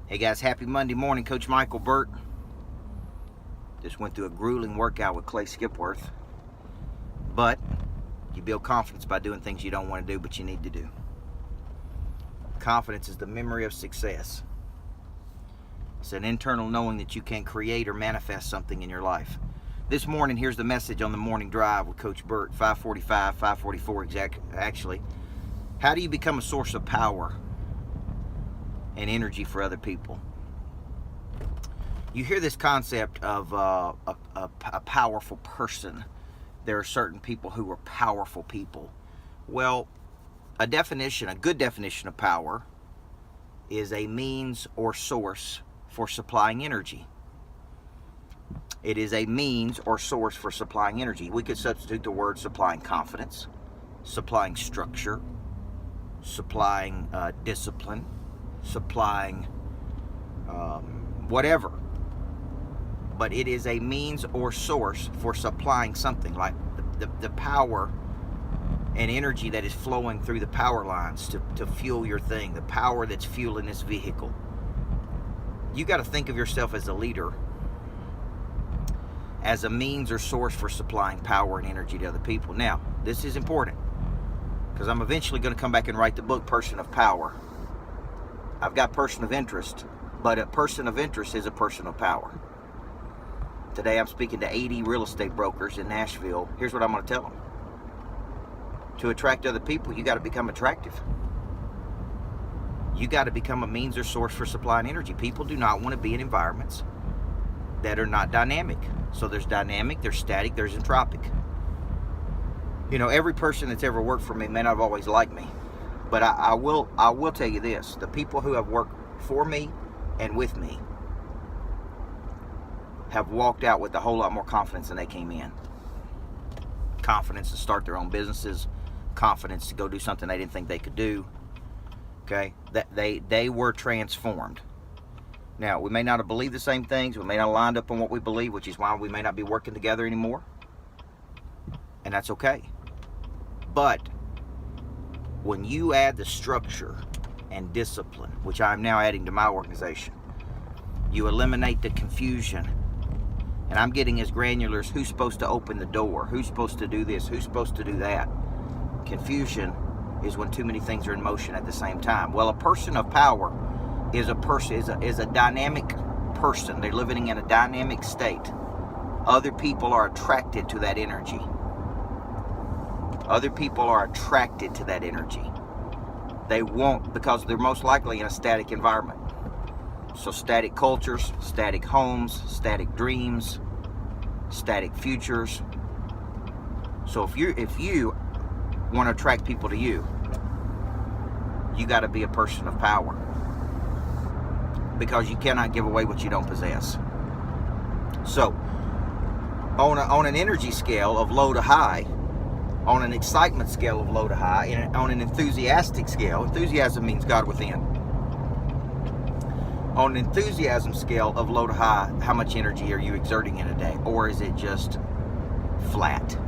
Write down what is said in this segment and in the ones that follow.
Hey guys, happy Monday morning. Coach Michael Burt. Just went through a grueling workout with Clay Skipworth. But you build confidence by doing things you don't want to do, but you need to do. Confidence is the memory of success. It's an internal knowing that you can create or manifest something in your life. This morning, here's the message on the morning drive with Coach Burt, 5:45, 5:44 actually. How do you become a source of power and energy for other people? You hear this concept of a powerful person. There are certain people who are powerful people. Well, a good definition of power is a means or source for supplying energy. It is a means or source for supplying energy. We could substitute the word supplying confidence, supplying structure, supplying discipline, supplying whatever. But it is a means or source for supplying something, like the power and energy that is flowing through the power lines to fuel your thing, the power that's fueling this vehicle. You got to think of yourself as a leader, as a means or source for supplying power and energy to other people. Now, this is important because I'm eventually going to come back and write the book, Person of Power. I've got person of interest, but a person of interest is a person of power. Today I'm speaking to 80 real estate brokers in Nashville. Here's what I'm going to tell them. To attract other people, you got to become attractive. You got to become a means or source for supplying energy. People do not want to be in environments that are not dynamic. So there's dynamic, there's static, there's entropic. You know, every person that's ever worked for me may not have always liked me, but I will tell you this: the people who have worked for me and with me have walked out with a whole lot more confidence than they came in. Confidence to start their own businesses, confidence to go do something they didn't think they could do. Okay, that they were transformed. Now, we may not have believed the same things, we may not have lined up on what we believe, which is why we may not be working together anymore, and that's okay. But when you add the structure and discipline, which I'm now adding to my organization, you eliminate the confusion. And I'm getting as granular as who's supposed to open the door, who's supposed to do this, who's supposed to do that. Confusion is when too many things are in motion at the same time. Well, a person of power is a dynamic person. They're living in a dynamic state. Other people are attracted to that energy. Other people are attracted to that energy. They won't, because they're most likely in a static environment. So static cultures, static homes, static dreams, static futures. So if you want to attract people to you, you got to be a person of power, because you cannot give away what you don't possess. So on an energy scale of low to high, on an excitement scale of low to high, and on an enthusiastic scale, enthusiasm means God within. On an enthusiasm scale of low to high, how much energy are you exerting in a day? Or is it just flat?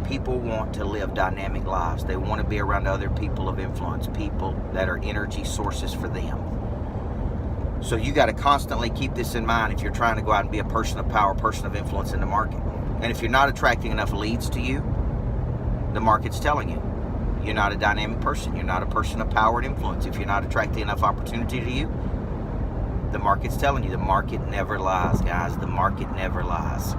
People want to live dynamic lives. They want to be around other people of influence, people that are energy sources for them. So you got to constantly keep this in mind if you're trying to go out and be a person of power, person of influence in the market. And if you're not attracting enough leads to you, the market's telling you you're not a dynamic person. You're not a person of power and influence. If you're not attracting enough opportunity to you, the market's telling you. The market never lies, guys. The market never lies.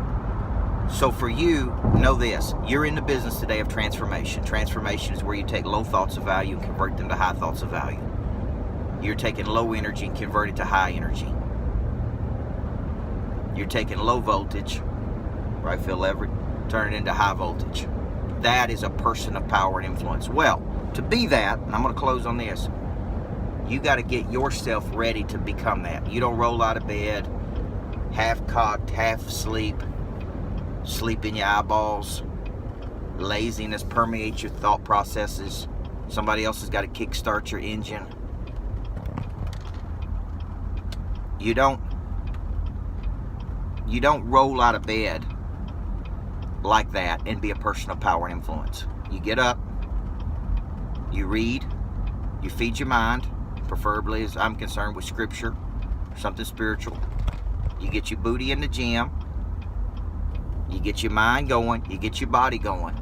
So for you, know this. You're in the business today of transformation. Transformation is where you take low thoughts of value and convert them to high thoughts of value. You're taking low energy and convert it to high energy. You're taking low voltage, right, Phil Everett, turn it into high voltage. That is a person of power and influence. Well, to be that, and I'm going to close on this, you got to get yourself ready to become that. You don't roll out of bed, half cocked, half asleep, sleep in your eyeballs, laziness permeates your thought processes. Somebody else has got to kickstart your engine. You don't roll out of bed like that and be a person of power and influence. You get up, you read, you feed your mind, preferably, as I'm concerned, with scripture, something spiritual. You get your booty in the gym. You get your mind going. You get your body going.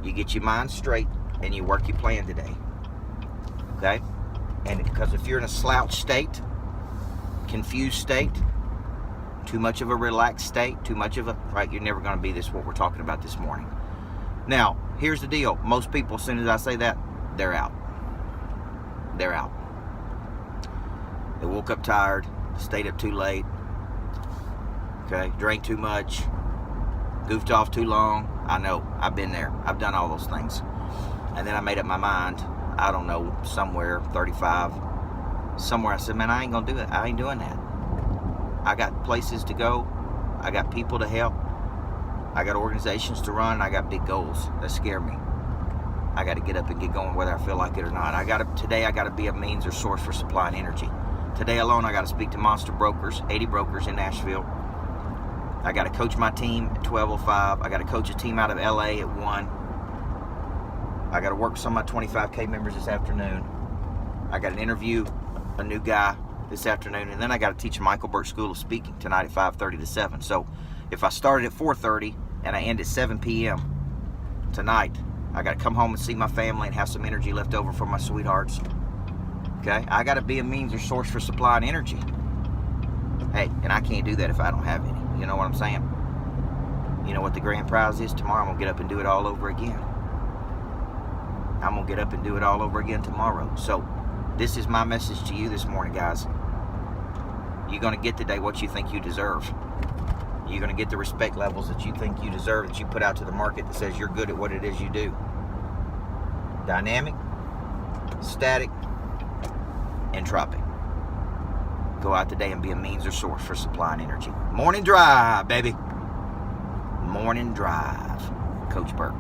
You get your mind straight, and you work your plan today. Okay? And because if you're in a slouch state, confused state, too much of a relaxed state, too much of a, right, you're never going to be this, what we're talking about this morning. Now, here's the deal. Most people, as soon as I say that, they're out. They're out. They woke up tired, stayed up too late, okay, drank too much, goofed off too long. I know, I've been there. I've done all those things. And then I made up my mind, I don't know, somewhere, 35, somewhere I said, man, I ain't going to do it. I ain't doing that. I got places to go. I got people to help. I got organizations to run. I got big goals that scare me. I got to get up and get going whether I feel like it or not. Today I got to be a means or source for supplying energy. Today alone I got to speak to Monster Brokers, 80 brokers in Nashville. I got to coach my team at 12:05. I got to coach a team out of LA at 1. I got to work with some of my 25K members this afternoon. I got an interview, a new guy this afternoon, and then I got to teach Michael Burt School of Speaking tonight at 5:30 to 7. So if I started at 4:30 and I end at 7 p.m. tonight, I got to come home and see my family and have some energy left over for my sweethearts. Okay? I got to be a means or source for supplying energy. Hey, and I can't do that if I don't have any. You know what I'm saying? You know what the grand prize is? Tomorrow I'm going to get up and do it all over again. I'm going to get up and do it all over again tomorrow. So this is my message to you this morning, guys. You're going to get today what you think you deserve. You're going to get the respect levels that you think you deserve, that you put out to the market that says you're good at what it is you do. Dynamic, static, entropic. Go out today and be a means or source for supplying energy. Morning drive, baby. Morning drive. Coach Burt.